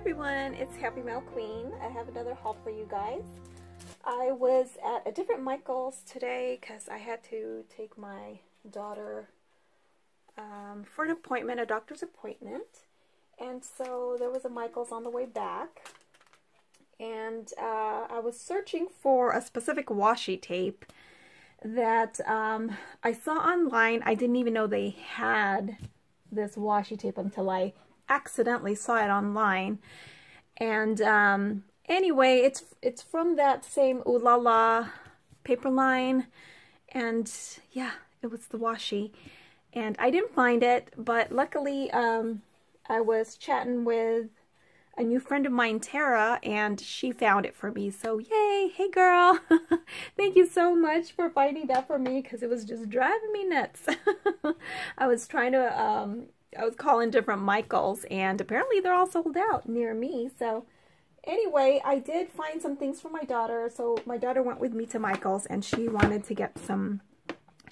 everyone, it's Happy Mail Queen. I have another haul for you guys. I was at a different Michael's today because I had to take my daughter for an appointment, a doctor's appointment. And so there was a Michael's on the way back. And I was searching for a specific washi tape that I saw online. I didn't even know they had this washi tape until I accidentally saw it online. And anyway, it's from that same Ooh La La paper line, and yeah, it was the washi, and I didn't find it, but luckily I was chatting with a new friend of mine, Tara, and she found it for me. So yay, hey girl. Thank you so much for finding that for me, because it was just driving me nuts. I was trying to I was calling different Michaels, and apparently they're all sold out near me. So anyway, I did find some things for my daughter. So my daughter went with me to Michael's, and she wanted to get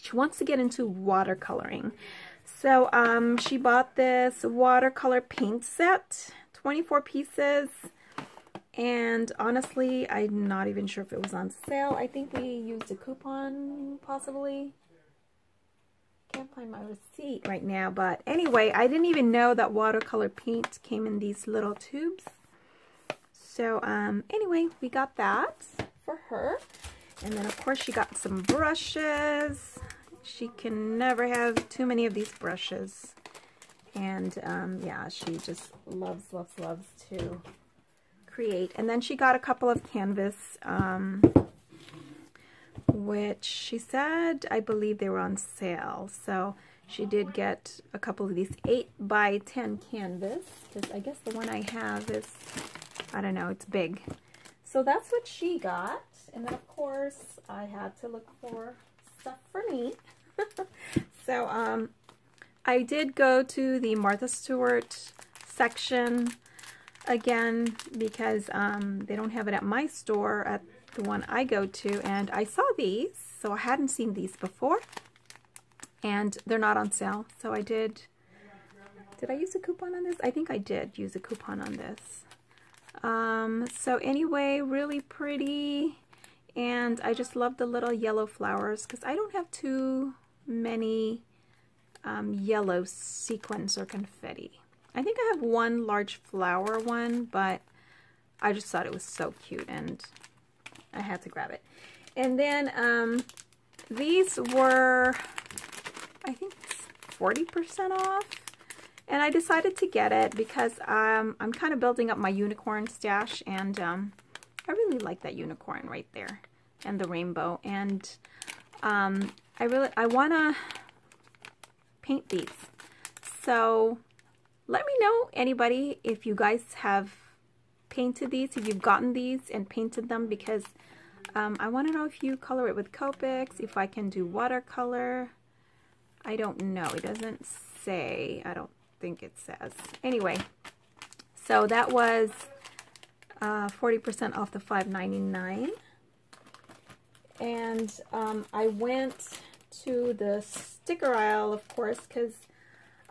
she wants to get into watercoloring. So she bought this watercolor paint set, 24 pieces. And honestly, I'm not even sure if it was on sale. I think we used a coupon, possibly. Can't find my receipt right now, but anyway, I didn't even know that watercolor paint came in these little tubes. So anyway, we got that for her. And then of course she got some brushes. She can never have too many of these brushes. And yeah, she just loves to create. And then she got a couple of canvas, which she said, I believe they were on sale. So she did get a couple of these 8x10 canvas, because I guess the one I have is, I don't know, it's big. So that's what she got. And then of course I had to look for stuff for me. So I did go to the Martha Stewart section again, because they don't have it at my store, at the one I go to, and I saw these, so I hadn't seen these before, and they're not on sale. So I did I use a coupon on this? I think I did use a coupon on this. So anyway, really pretty, and I just love the little yellow flowers, because I don't have too many yellow sequins or confetti. I think I have one large flower one, but I just thought it was so cute and I had to grab it. And then these were, I think, 40% off. And I decided to get it because I'm kind of building up my unicorn stash, and I really like that unicorn right there and the rainbow. And I want to paint these. So let me know, anybody, if you guys have painted these, if you've gotten these and painted them, because I want to know if you color it with Copics, if I can do watercolor. I don't know. It doesn't say. I don't think it says. Anyway, so that was 40% off the $5.99. And I went to the sticker aisle, of course, because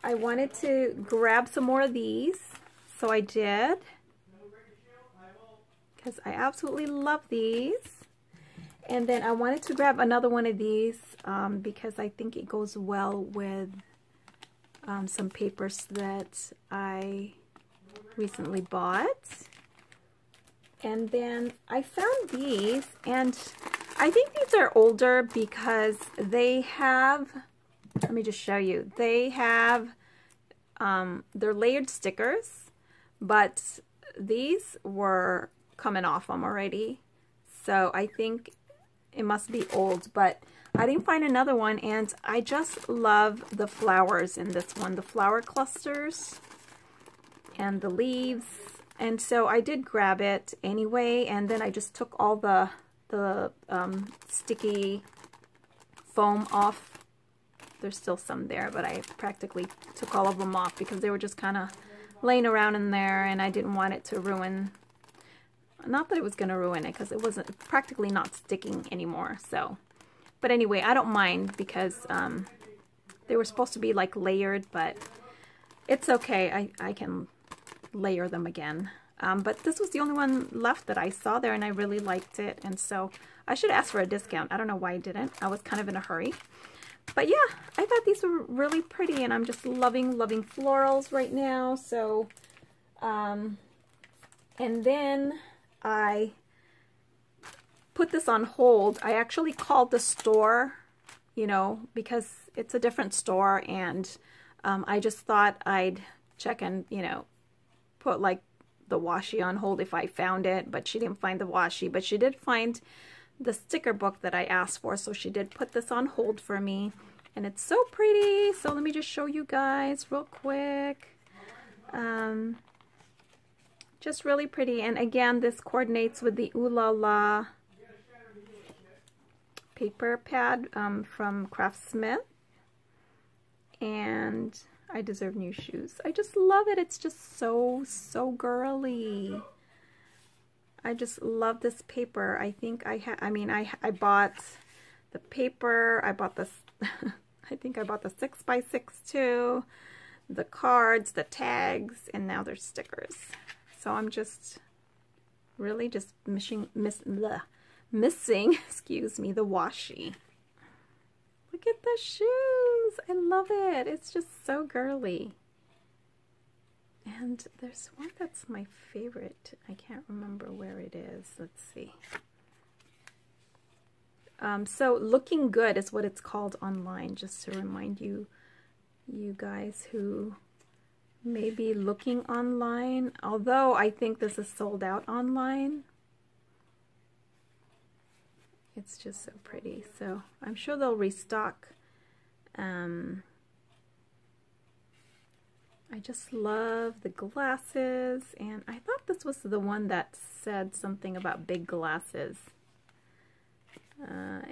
I wanted to grab some more of these. So I did, because I absolutely love these. And then I wanted to grab another one of these because I think it goes well with some papers that I recently bought. And then I found these, and I think these are older because they have, let me just show you, they have, they're layered stickers, but these were coming off them already. So I think it must be old, but I didn't find another one, and I just love the flowers in this one, the flower clusters and the leaves. And so I did grab it anyway, and then I just took all the sticky foam off. There's still some there, but I practically took all of them off because they were just kind of laying around in there, and I didn't want it to ruin. Not that it was going to ruin it, because it wasn't practically not sticking anymore. So, but anyway, I don't mind, because they were supposed to be like layered, but it's okay. I can layer them again. But this was the only one left that I saw there, and I really liked it. And so I should ask for a discount. I don't know why I didn't. I was kind of in a hurry. But yeah, I thought these were really pretty, and I'm just loving florals right now. So, and then I put this on hold. I actually called the store, you know, because it's a different store, and I just thought I'd check and, you know, put like the washi on hold if I found it, but she didn't find the washi, but she did find the sticker book that I asked for, so she did put this on hold for me, and it's so pretty. So let me just show you guys real quick. Just really pretty, and again, this coordinates with the Ooh La La paper pad from Craftsmith, and I deserve new shoes. I just love it. It's just so girly. I just love this paper. I think I bought the paper. I bought this. I think I bought the 6x6 too. The cards, the tags, and now there's stickers. So I'm just really just missing, excuse me, the washi. Look at the shoes. I love it. It's just so girly. And there's one that's my favorite. I can't remember where it is. Let's see. So Looking Good is what it's called online, just to remind you guys who may be looking online. Although I think this is sold out online. It's just so pretty. So I'm sure they'll restock. I just love the glasses, and I thought this was the one that said something about big glasses.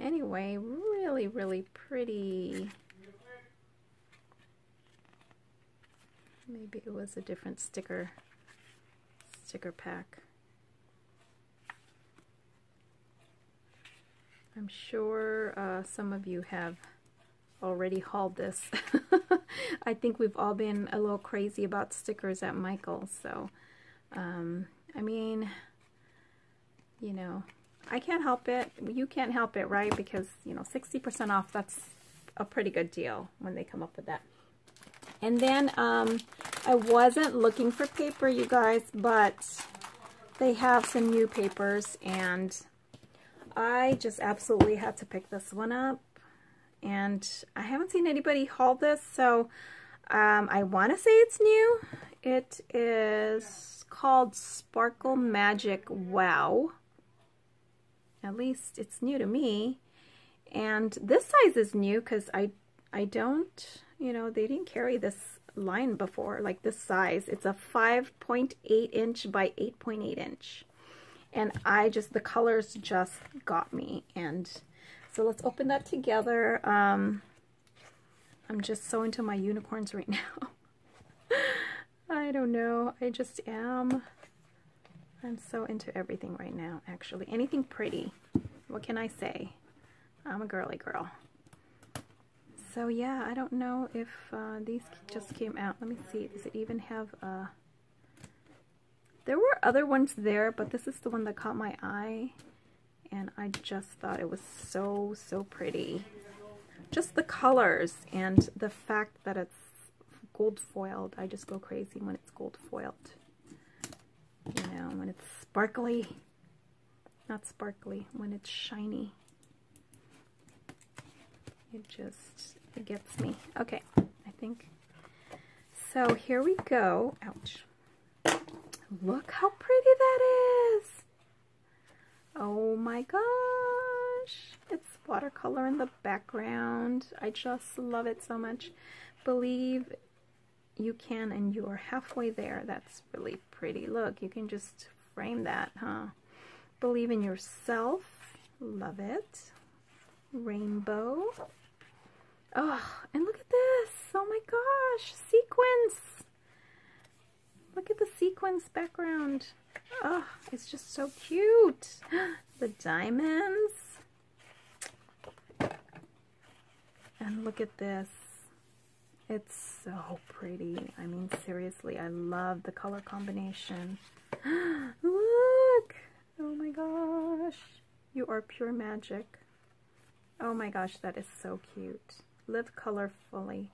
Anyway, really pretty. Maybe it was a different sticker pack. I'm sure some of you have already hauled this. I think we've all been a little crazy about stickers at Michael's. So, I mean, you know, I can't help it. You can't help it, right? Because, you know, 60% off, that's a pretty good deal when they come up with that. And then I wasn't looking for paper, you guys, but they have some new papers, and I just absolutely had to pick this one up. And I haven't seen anybody haul this, so I want to say it's new. It is called Sparkle Magic Wow. At least it's new to me. And this size is new because I don't, you know, they didn't carry this line before, like this size. It's a 5.8 inch by 8.8 inch. And the colors just got me. And so let's open that together. I'm just so into my unicorns right now. I don't know. I just am. I'm so into everything right now, actually. Anything pretty. What can I say? I'm a girly girl. So yeah, I don't know if these just came out. Let me see. Does it even have a... There were other ones there, but this is the one that caught my eye. And I just thought it was so pretty. Just the colors and the fact that it's gold foiled. I just go crazy when it's gold foiled. You know, when it's sparkly. Not sparkly, when it's shiny. It gets me. Okay, I think. So here we go. Ouch. Look how pretty that is. Oh my gosh. It's watercolor in the background. I just love it so much. Believe you can, and you are halfway there. That's really pretty. Look, you can just frame that, huh? Believe in yourself. Love it. Rainbow. Oh, and look at this. Oh my gosh. Sequins. Look at the sequins background. Oh, it's just so cute. The diamonds. And look at this. It's so pretty. I mean, seriously, I love the color combination. Look! Oh my gosh. You are pure magic. Oh my gosh, that is so cute. Live colorfully.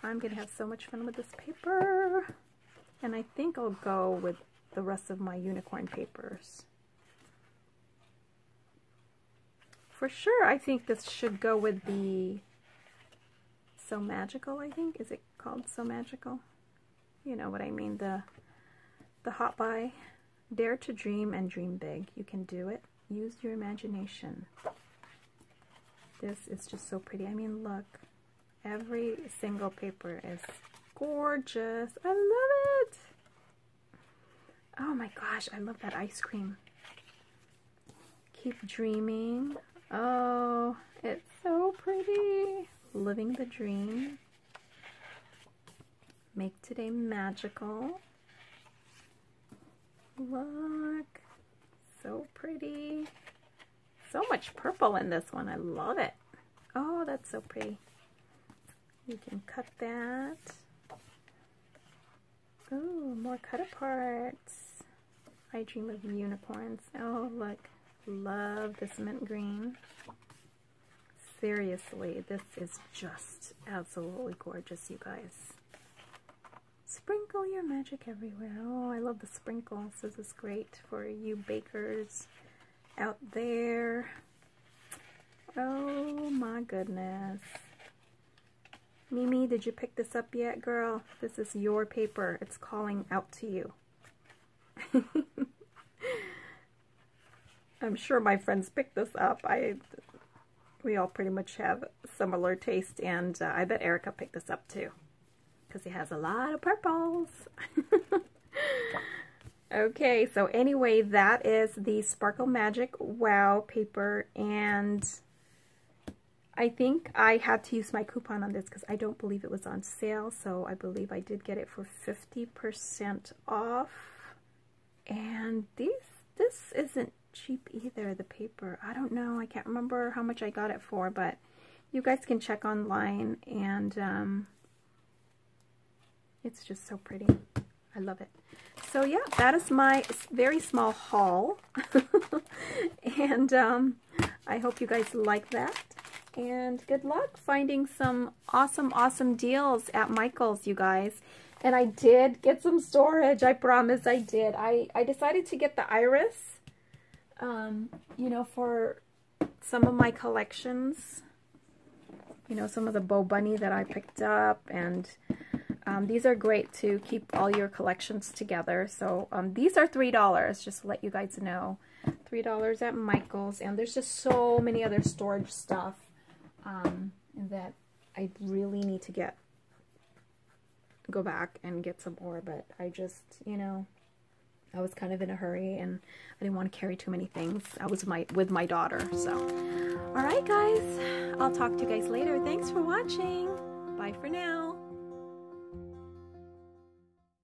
I'm going to have so much fun with this paper. And I think I'll go with the rest of my unicorn papers. For sure, I think this should go with the So Magical, I think. Is it called So Magical? You know what I mean, the Hot Buy. Dare to dream and dream big. You can do it. Use your imagination. This is just so pretty. I mean, look. Every single paper is gorgeous. I love it. Oh my gosh, I love that ice cream. Keep dreaming. Oh, it's so pretty. Living the dream. Make today magical. Look. So pretty. So much purple in this one. I love it. Oh, that's so pretty. You can cut that. Oh, more cut aparts. I dream of unicorns. Oh, look. Love this mint green. Seriously, this is just absolutely gorgeous, you guys. Sprinkle your magic everywhere. Oh, I love the sprinkles. This is great for you bakers out there. Oh my goodness. Mimi, did you pick this up yet, girl? This is your paper. It's calling out to you. I'm sure my friends picked this up. We all pretty much have similar taste, and I bet Erica picked this up too, because he has a lot of purples. Okay, so anyway, that is the Sparkle Magic Wow paper, and I think I had to use my coupon on this because I don't believe it was on sale, so I believe I did get it for 50% off. And this isn't cheap either, the paper. I don't know, I can't remember how much I got it for, but you guys can check online, and it's just so pretty. I love it. So yeah, that is my very small haul. And I hope you guys like that. And good luck finding some awesome deals at Michael's, you guys. And I did get some storage. I promise I did. I decided to get the iris, you know, for some of my collections. You know, some of the Bow Bunny that I picked up, and these are great to keep all your collections together. So these are $3, just to let you guys know. $3 at Michael's, and there's just so many other storage stuff that I really need to go back and get some more, but I just, you know, I was kind of in a hurry and I didn't want to carry too many things. I was with my daughter, so. All right, guys, I'll talk to you guys later. Thanks for watching. Bye for now.